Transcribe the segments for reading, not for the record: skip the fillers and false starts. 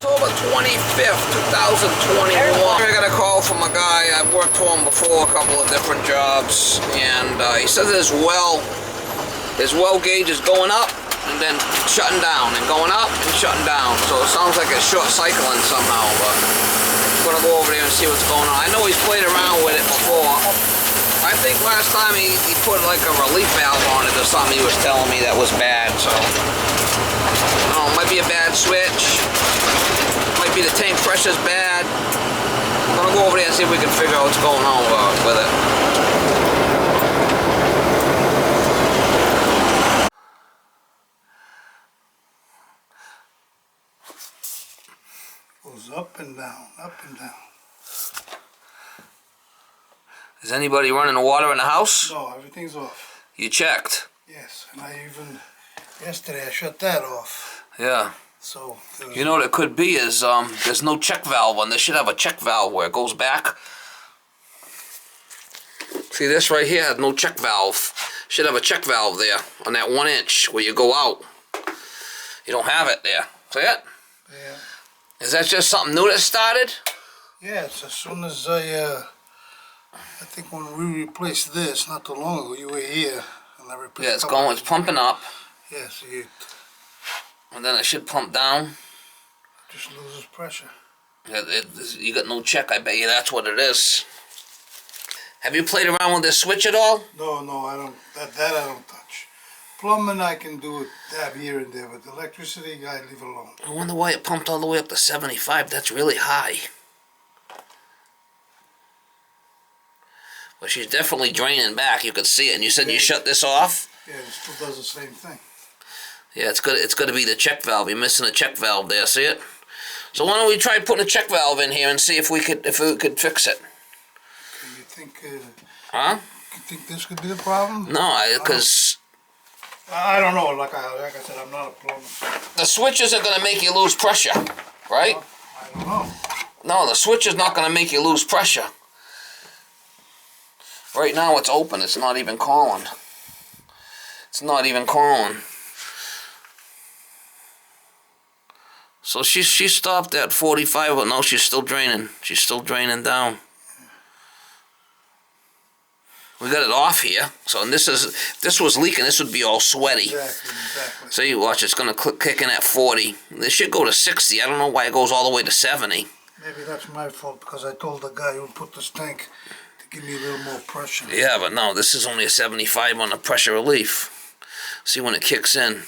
October 25th, 2021. I got a call from a guy. I've worked for him before, a couple of different jobs, and he says his well gauge is going up and then shutting down, and going up and shutting down. So it sounds like it's short cycling somehow, but I'm gonna go over there and see what's going on. I know he's played around with it before. I think last time he put like a relief valve on it or something. He was telling me that was bad, so I don't know, it might be a bad switch. Might be the tank pressure's bad. I'm gonna go over there and see if we can figure out what's going on with it. Goes up and down, up and down. Is anybody running the water in the house? No, everything's off. You checked? Yes, and yesterday I shut that off. Yeah. So you know what it could be is there's no check valve on this. Should have a check valve where it goes back. See, this right here has no check valve. Should have a check valve there on that 1 inch where you go out. You don't have it there. See it? Yeah. Is that just something new that started? Yes, as soon as I think when we replaced this not too long ago, you were here and I replaced. Yeah, it's pumping up. Yes, and then it should pump down. Just loses pressure. Yeah, you got no check. I bet you that's what it is. Have you played around with this switch at all? No, I don't. That I don't touch. Plumbing I can do it, dab here and there, but the electricity I leave it alone. I wonder why it pumped all the way up to 75. That's really high. But she's definitely draining back. You could see it. And you said you shut this off? Yeah, it still does the same thing. Yeah, it's good. It's going to be the check valve. You're missing a check valve there. See it? So why don't we try putting a check valve in here and see if we could fix it? Okay, you think? Huh? You think this could be the problem? No, because I don't know. Like I said, I'm not a plumber. the switches are going to make you lose pressure, right? Well, I don't know. No, the switch is not going to make you lose pressure. Right now it's open. It's not even calling. It's not even calling. So she stopped at 45, but no, she's still draining. She's still draining down. We got it off here. So and this was leaking. This would be all sweaty. Exactly. So you watch. It's gonna kick in at 40. This should go to 60. I don't know why it goes all the way to 70. Maybe that's my fault because I told the guy who put this tank to give me a little more pressure. Yeah, but no, this is only a 75 on the pressure relief. See when it kicks in.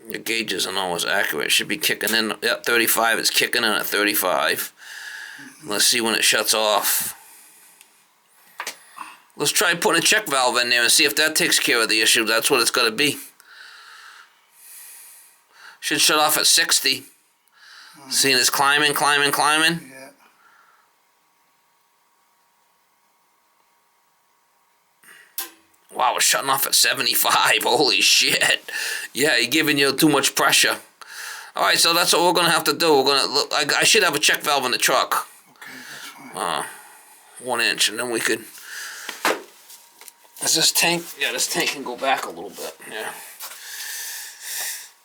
Your gauge isn't always accurate. It should be kicking in. Yep, 35 is kicking in at 35. Let's see when it shuts off. Let's try putting a check valve in there and see if that takes care of the issue. That's what it's got to be. Should shut off at 60. Seeing it's climbing. Yeah. Wow, it's shutting off at 75. Holy shit. Yeah, you're giving you too much pressure. Alright, so that's what we're going to have to do. We're going to look. I should have a check valve in the truck. Okay, that's fine. 1 inch, and then we could. Is this tank? Yeah, this tank can go back a little bit. Yeah.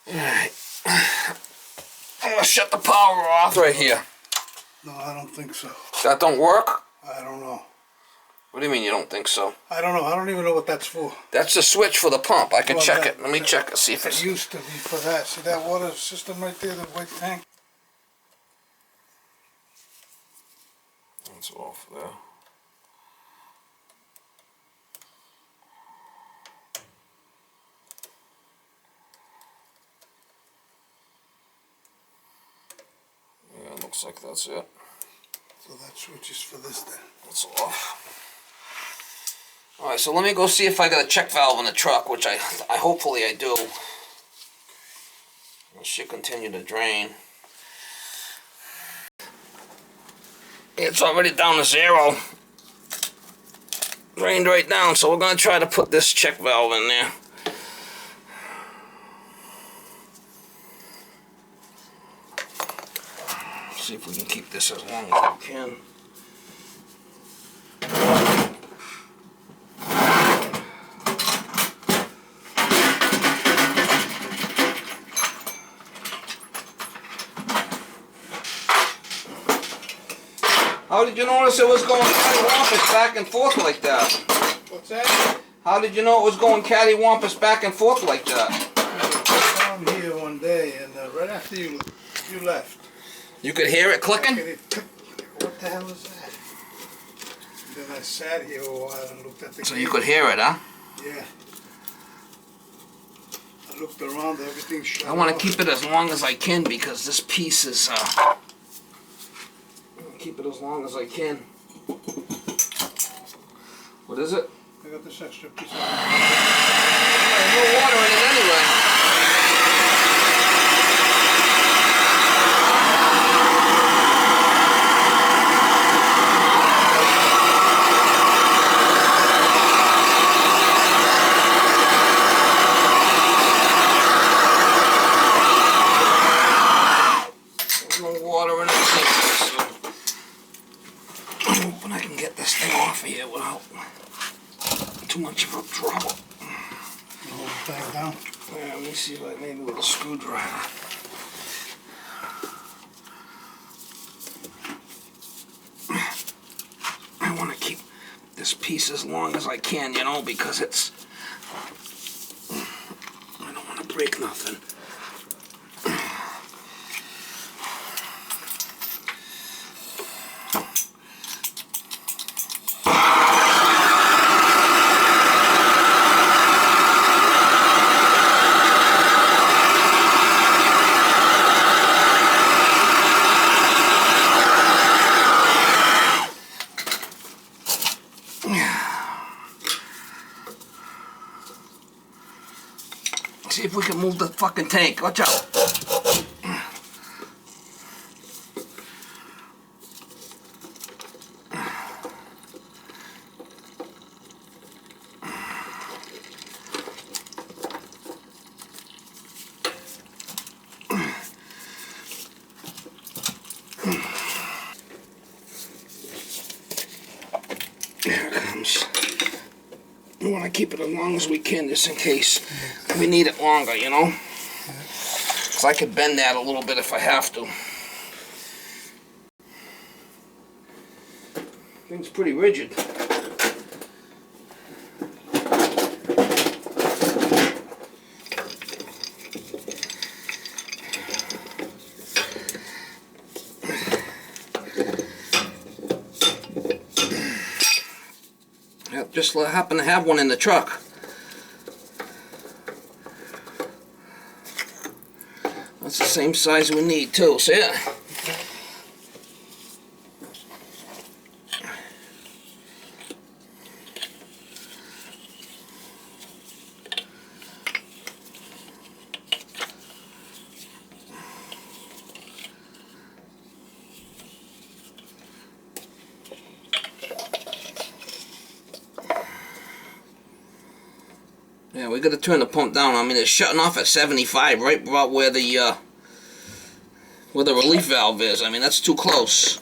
Alright. I'm going to shut the power off right here. No, I don't think so. That don't work? I don't know. What do you mean you don't think so? I don't know. I don't even know what that's for. That's the switch for the pump. I can Well, check it. Let me check it, see if it's... It used to be for that. See that water system right there, the white tank? It's off there. Yeah, it looks like that's it. So that switch is for this then. It's off. Alright, so let me go see if I got a check valve in the truck, which I hopefully I do. It should continue to drain. It's already down to 0. Drained right down, so we're going to try to put this check valve in there. See if we can keep this as long as we can. How did you notice it was going cattywampus back and forth like that? What's that? How did you know it was going cattywampus back and forth like that? I was down here one day, and right after you left. You could hear it clicking? What the hell is that? And then I sat here a while and looked at the So you could hear it, huh? Yeah. I looked around, everything shut I want to off. keep it as long as I can because this piece is, keep it as long as I can. What is it? I got this extra piece of There's no water in it anyway. There's no water in it anyway, so I'm hoping I can get this thing off of here without too much of a trouble. hold it back down. Yeah, let me see if I maybe with a screwdriver. I want to keep this piece as long as I can, you know, because it's, I don't want to break nothing. See if we can move the fucking tank. Watch out. Here it comes. We want to keep it as long as we can just in case we need it longer, you know? So I could bend that a little bit if I have to. Thing's pretty rigid. Yep, just happen to have one in the truck. That's the same size we need too, see it? Yeah, we gotta turn the pump down. I mean, it's shutting off at 75, right about where the relief valve is. I mean, that's too close.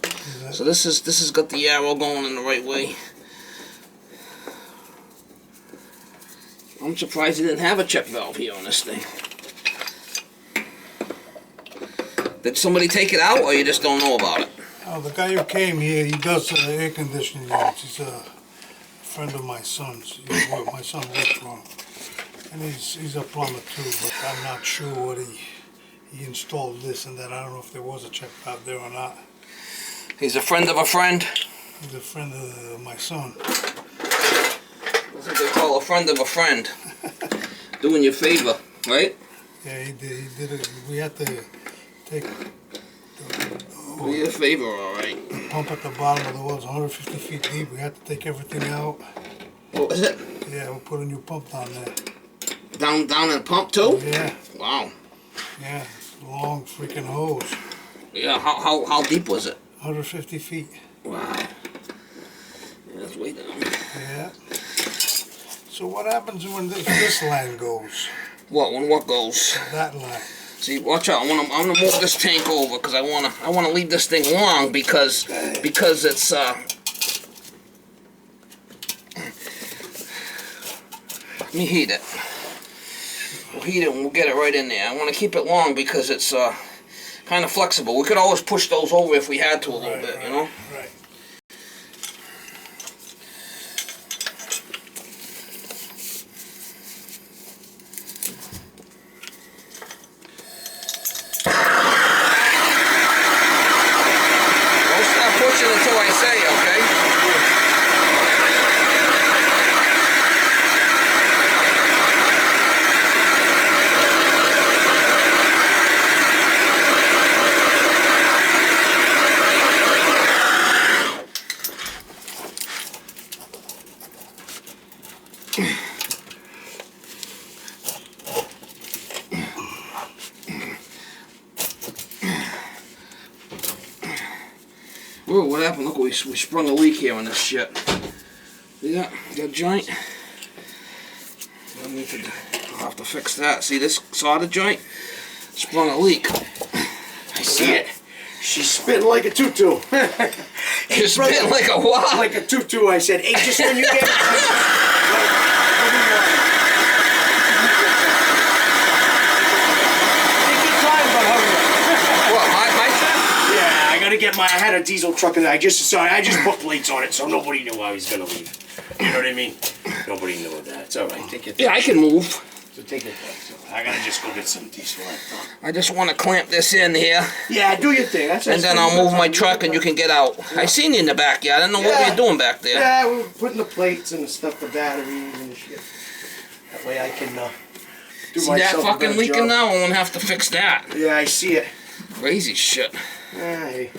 So this has got the arrow going in the right way. I'm surprised he didn't have a check valve here on this thing. Did somebody take it out, or you just don't know about it? Oh, the guy who came here, he does air conditioning units. He's a friend of my son's. My son works for him. And he's a plumber too, but I'm not sure what he installed this and that. I don't know if there was a check valve there or not. He's a friend of a friend? He's a friend of my son. That's what they call a friend of a friend. Doing you a favor, right? Yeah, he did it. We had to take Do you a favor, alright. the pump at the bottom of the well. It's 150 feet deep. We had to take everything out. What was it? Yeah, we put a new pump down there. Down in the pump too? Yeah. Wow. Yeah, long freaking hose. Yeah, how deep was it? 150 feet. Wow. Yeah, that's way down. Yeah. So what happens when this line goes? What? When what goes? That line. See, watch out. I'm gonna move this tank over because I wanna leave this thing long because it's let me heat it. We'll heat it and we'll get it right in there. I want to keep it long because it's kind of flexible. We could always push those over if we had to a little bit, you know? Right. listen until I say, okay? Whoa, what happened? Look, we sprung a leak here on this shit. Yeah, got a joint. I'll have to fix that. See this solder joint? Sprung a leak. I see it. She's spitting like a tutu. She's spitting like a what? Like a tutu. I said, hey, just when you get it. I had a diesel truck and I just put plates on it so nobody knew I was gonna leave. You know what I mean? Nobody knew that. It's alright, take it. Yeah, I can move. So take it back. So I gotta just go get some diesel. I just want to clamp this in here. Yeah, do your thing. That's and then I'll move my truck and you can get out. Yeah. I seen you in the backyard. I didn't know what we were doing back there. Yeah, we were putting the plates and the stuff, the batteries and the shit. That way I can do see myself that fucking leaking job. now? I won't have to fix that. Yeah, I see it. Crazy shit. Hey,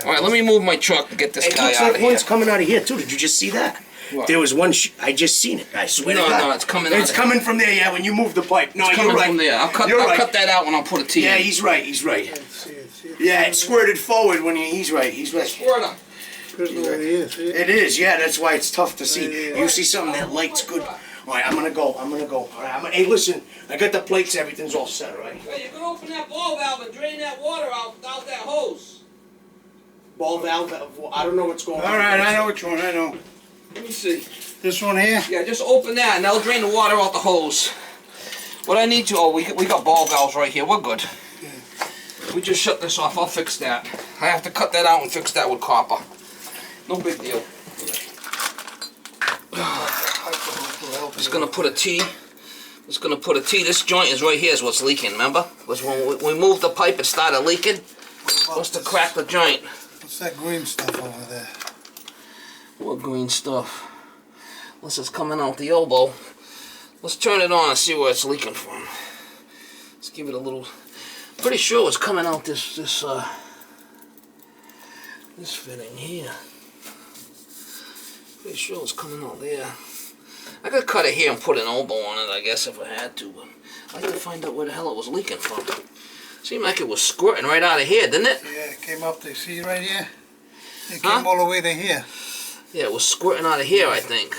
alright, let me move my truck and get this guy looks out like of here. one's coming out of here too. Did you just see that? What? There was one. I just seen it. I swear to God. No, it's coming out. It's coming from there. Yeah, when you move the pipe. No, it's you're coming right. from there. I'll cut that out when I'll put a T in. Yeah, he's right. He's right. Yeah, it squirted forward when he's right. He's right. Squirter. It is. Yeah, that's why it's tough to see. You see something that light's good. All right, I'm gonna go. All right, hey, listen. I got the plates. Everything's all set. All right. Hey, you can open that ball valve and drain that water out without that hose. Ball valve. I don't know what's going on. All right, I know which one. I know. Let me see. This one here? Yeah, just open that and that'll drain the water out the hose. What I need to, we got ball valves right here. We're good. Yeah. We just shut this off. I'll fix that. I have to cut that out and fix that with copper. No big deal. Just gonna put a T. Just gonna put a T. This joint is right here is what's leaking, remember? Was when we moved the pipe it started leaking. Supposed to crack the joint. What's that green stuff over there? What green stuff? Unless it's coming out the elbow. Let's turn it on and see where it's leaking from. Let's give it a little. Pretty sure it's coming out this fitting here. Pretty sure it's coming out there. I could cut it here and put an elbow on it, I guess, if I had to, but I had to find out where the hell it was leaking from. Seemed like it was squirting right out of here, didn't it? Yeah, it came up to, see right here? It came all the way to here. Yeah, it was squirting out of here, I think.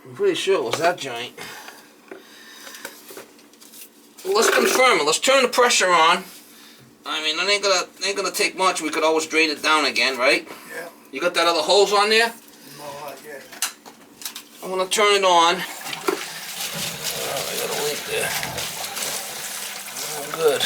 I'm pretty sure it was that joint. Well, let's confirm it. Let's turn the pressure on. I mean, it ain't gonna take much. We could always drain it down again, right? Yeah. You got that other hose on there? No, not yet. I'm gonna turn it on. Oh, I got a leak there. Oh, good.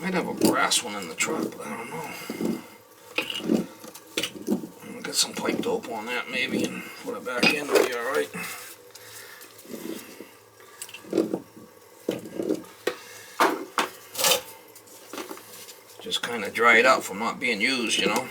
Might have a brass one in the truck, but I don't know. I guess some pipe dope on that maybe and put it back in, it'll be alright. Just kind of dried up from not being used, you know.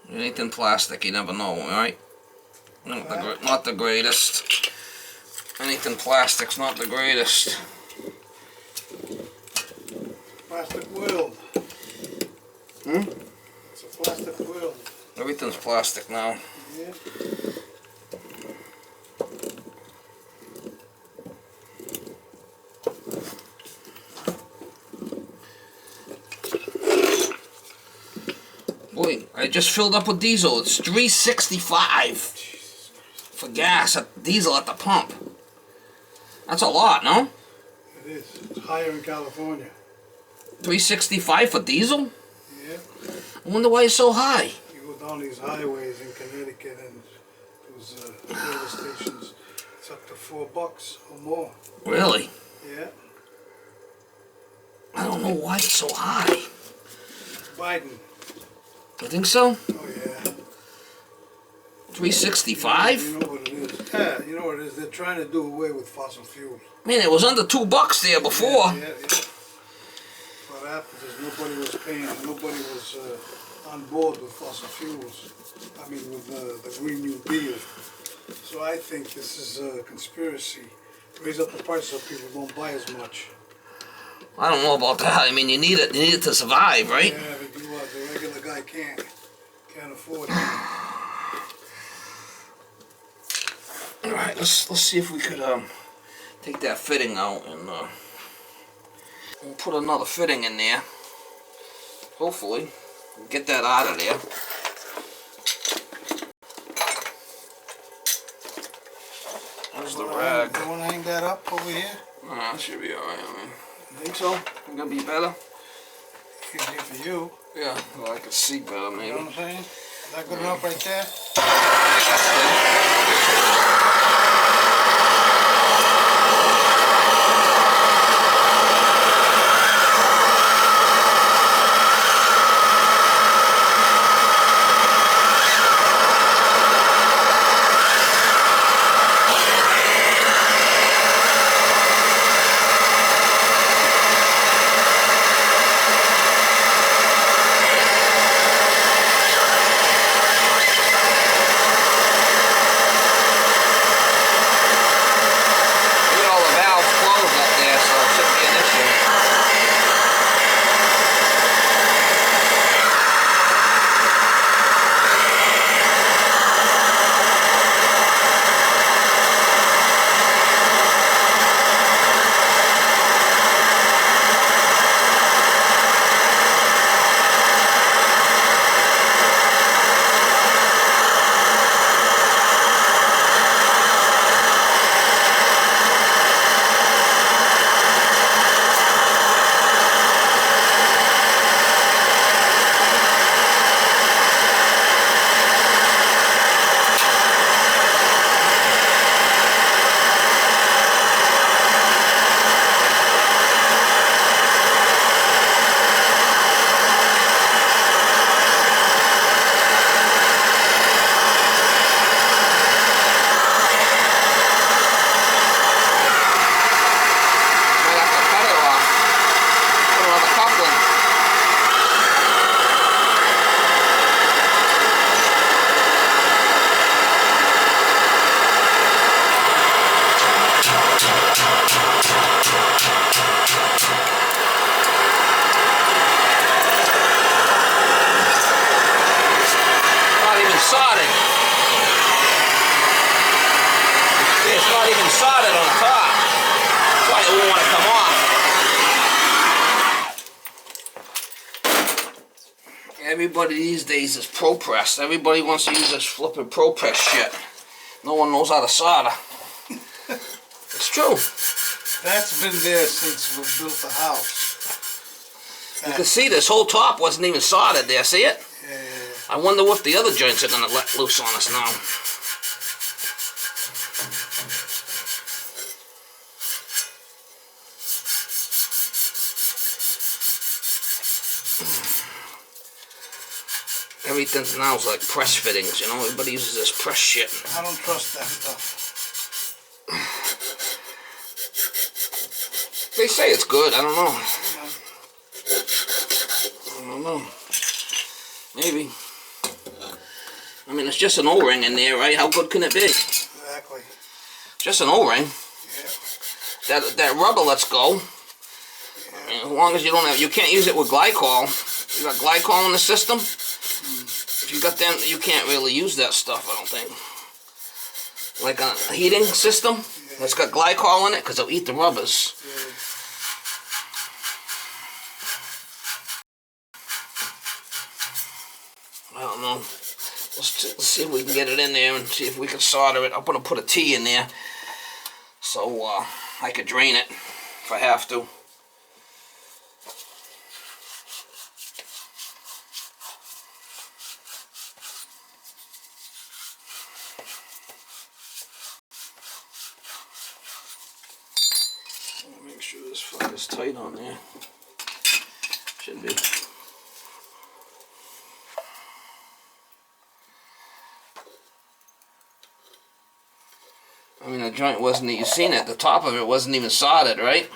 Anything plastic, you never know, right? Not the greatest. Anything plastic's not the greatest. Plastic world. Hmm? It's a plastic world. Everything's plastic now. Yeah. Boy, I just filled up with diesel. It's $3.65 for gas at diesel at the pump. That's a lot, no? It is. It's higher in California. $3.65 for diesel? Yeah. I wonder why it's so high. You go down these highways in Connecticut and those service stations, it's up to $4 or more. Really? Yeah. I don't know why it's so high. Biden. You think so? Oh yeah. $3.65? You know what it is. Yeah, you know what it is. They're trying to do away with fossil fuels. Man, it was under $2 there before. Yeah. What happened is nobody was on board with fossil fuels. I mean, with the Green New Deal. So I think this is a conspiracy. Raise up the price so people don't buy as much. I don't know about that. I mean, you need it to survive, right? Yeah, but the regular guy can't afford it. All right, let's see if we could take that fitting out and we'll put another fitting in there. Hopefully, get that out of there. There's the rag. You want to hang that up over here? That should be alright. I mean, Think so? gonna be better. Easier for you. Yeah, well, I can see better You know maybe. what I'm saying? Is that good enough right there? soldered. See, it's not even soldered on the top. That's why it won't want to come off. Everybody these days is pro press. Everybody wants to use this flipping pro press shit. No one knows how to solder. It's true. That's been there since we built the house. You can see this whole top wasn't even soldered there. See it? Yeah. I wonder what the other joints are going to let loose on us now. Everything now is like press fittings, you know. Everybody uses this press shit. I don't trust that stuff. They say it's good. I don't know. I don't know. Maybe. I mean, it's just an O-ring in there, right? How good can it be? Exactly. Just an O-ring. Yeah. That rubber lets go. I mean, as long as you don't have, you can't use it with glycol. You got glycol in the system. If you got them, you can't really use that stuff, I don't think. Like a heating system that's got glycol in it, because it'll eat the rubbers. I don't know. Let's see if we can get it in there and see if we can solder it. I'm going to put a T in there so I could drain it if I have to. Make sure this fuck is tight on there. Should be. I mean, the joint wasn't, you seen it, the top of it wasn't even soldered, right?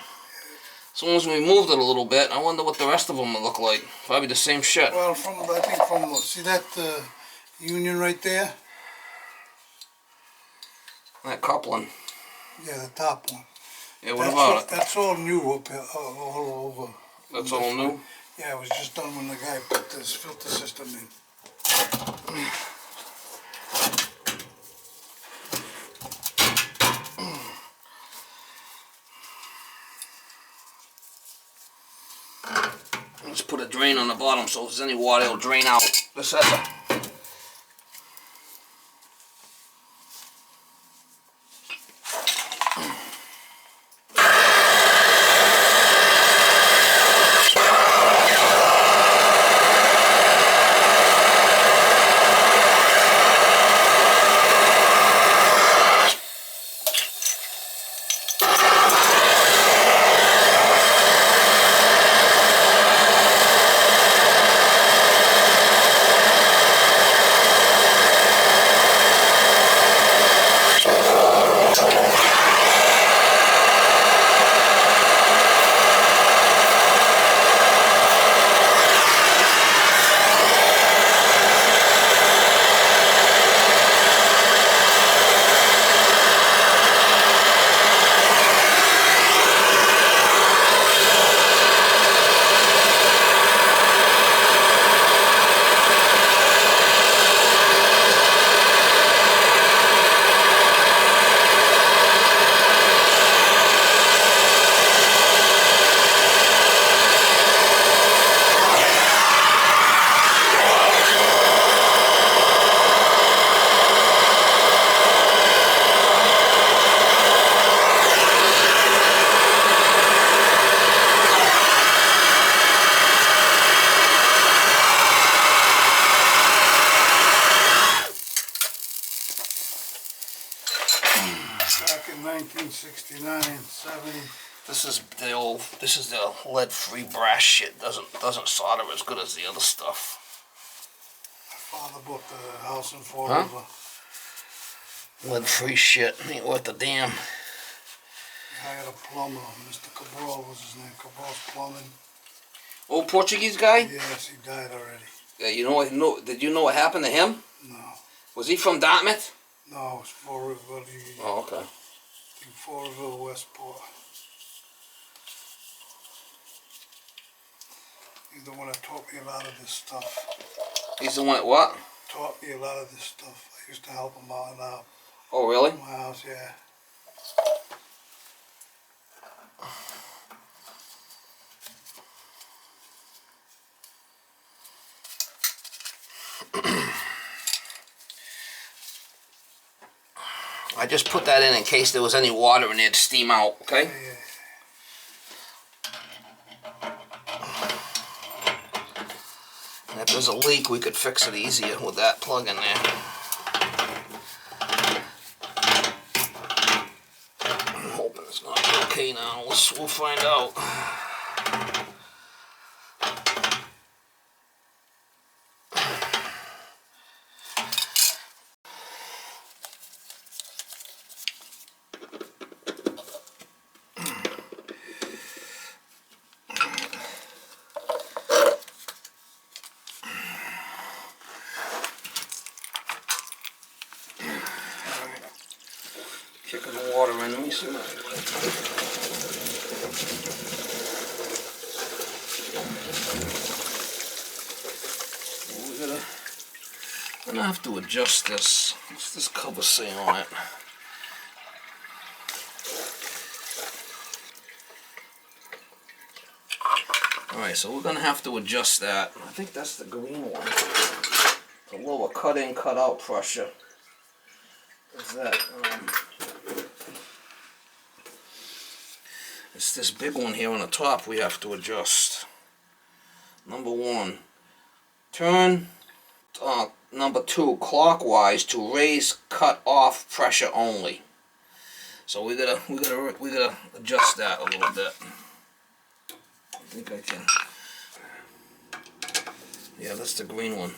As soon as we moved it a little bit, I wonder what the rest of them will look like. Probably the same shit. Well, I think from, see that union right there? That coupling. Yeah, the top one. Yeah, what about it? That's all new up here, all over. That's all new? Yeah, it was just done when the guy put this filter system in. Let's put a drain on the bottom so if there's any water, it'll drain out. This has a Back in 1969, 70. this is the lead-free brass shit. Doesn't solder as good as the other stuff. My father bought the house in Fall Huh? River. Lead-free shit ain't worth a damn. He hired a plumber, Mr. Cabral was his name, Cabral's Plumbing. Old Portuguese guy? Yes, he died already. Yeah, you know. Did you know what happened to him? No, Was he from Dartmouth? no, it's Fall River, Oh, okay. Fall River, Westport. He's the one that taught me a lot of this stuff. He's the one that what? taught me a lot of this stuff. I used to help him out now. Oh, really? In my house, yeah. I just put that in case there was any water in there to steam out, okay? Yeah. And if there's a leak, we could fix it easier with that plug in there. I'm hoping it's gonna be okay now. We'll find out. Kicking the water in. Let me see what I'm gonna have to adjust this. What's this cover say on it? Alright, so we're gonna have to adjust that. I think that's the green one. The lower cut-in, cut-out pressure. Is that it's this big one here on the top we have to adjust. Number 1, turn number 2 clockwise to raise cut off pressure only. So we gotta adjust that a little bit. I think I can. Yeah, that's the green one.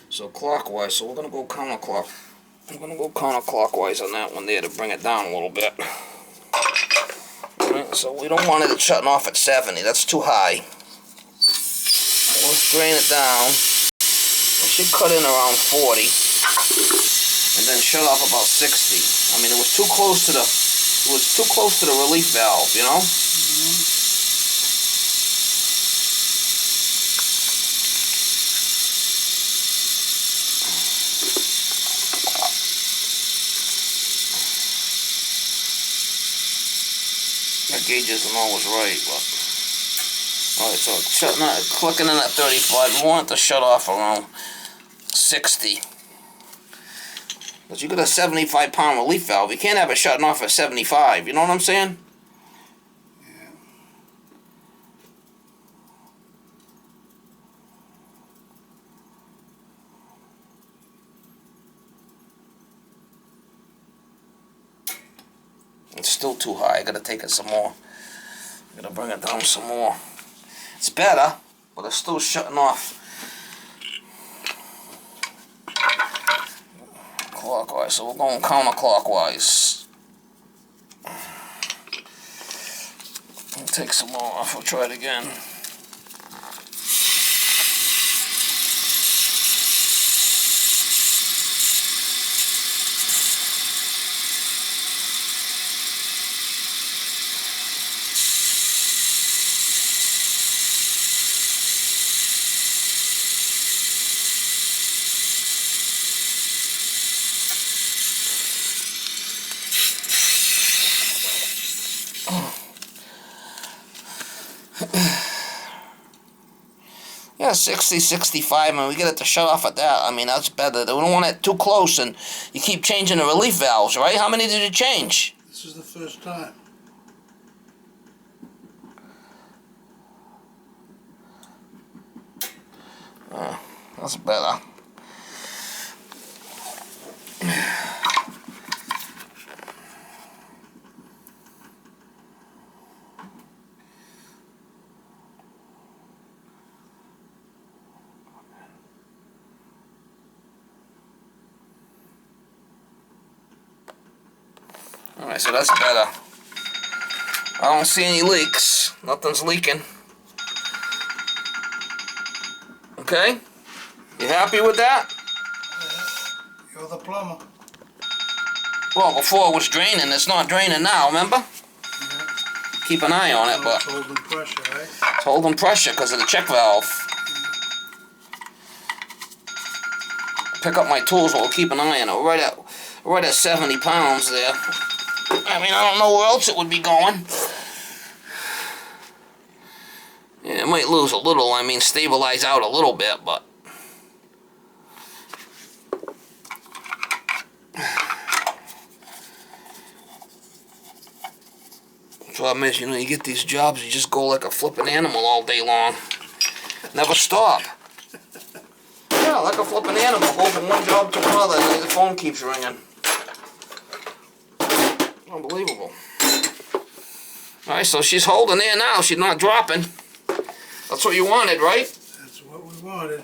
So clockwise. So we're gonna go counterclockwise. I'm going to go counterclockwise on that one there to bring it down a little bit. Alright, so we don't want it shutting off at 70. That's too high. So let's drain it down. It should cut in around 40. And then shut off about 60. I mean, it was too close to the relief valve, you know? That gauge isn't always right, but alright, so clicking in at 35, we want it to shut off around 60. But you got a 75-pound relief valve, you can't have it shutting off at 75, you know what I'm saying? Yeah. It's still too high. I gotta take it some more. I gotta bring it down some more. It's better, but it's still shutting off clockwise. So we're going counterclockwise. I'll take some more off. We'll try it again. Yeah, 60, 65, and we get it to shut off at that. I mean, that's better. We don't want it too close, and you keep changing the relief valves, right? How many did you change? This is the first time. That's better. Alright, so that's better. I don't see any leaks. Nothing's leaking. Okay? You happy with that? Yeah. You're the plumber. Well, before it was draining. It's not draining now, remember? Yeah. Keep an eye on it, but It's holding pressure, right? it's holding pressure because of the check valve. pick up my tools while keep an eye on it. Right at 70 pounds there. I mean, I don't know where else it would be going. Yeah, it might lose a little, I mean, stabilize out a little bit, but... Problem is, you know, you get these jobs, you just go like a flipping animal all day long. Never stop. Yeah, like a flipping animal, go from one job to another, and the phone keeps ringing. Unbelievable. Alright, so she's holding there now, she's not dropping. That's what you wanted, right? That's what we wanted.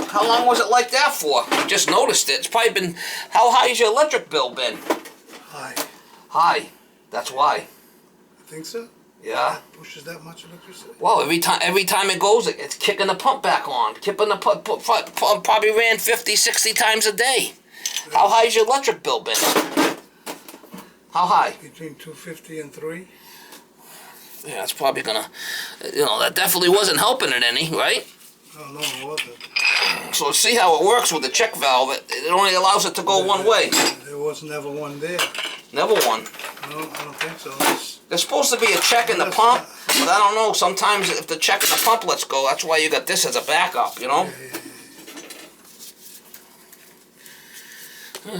How long was it like that for? You just noticed it. It's probably been... How high has your electric bill been? High. High. That's why. I think so. Yeah. It pushes that much electricity. Well, every time it goes, it's kicking the pump back on. Kicking the pump probably ran 50, 60 times a day. How high has your electric bill been? How high? Between 250 and 3. Yeah, it's probably gonna, you know, that definitely wasn't helping it any, right? Oh, no, it wasn't. So see how it works with the check valve. It only allows it to go one way. There was never one there. Never one. No, I don't think so. There's supposed to be a check in the pump, but I don't know. Sometimes if the check in the pump lets go, that's why you got this as a backup, you know?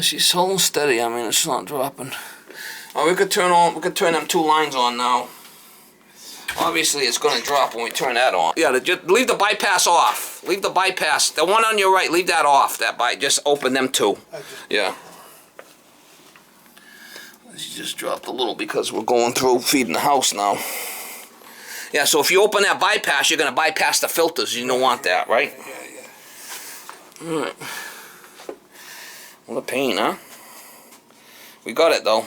She's holding steady. I mean, it's not dropping. Oh, we could turn them 2 lines on now. Obviously, it's going to drop when we turn that on. Yeah, just leave the bypass off. Leave the bypass. The one on your right, leave that off. Just open them 2. Yeah. She just dropped a little because we're going through feeding the house now. Yeah, so if you open that bypass, you're going to bypass the filters. You don't want that, right? Yeah. Alright. What a pain, huh? We got it, though.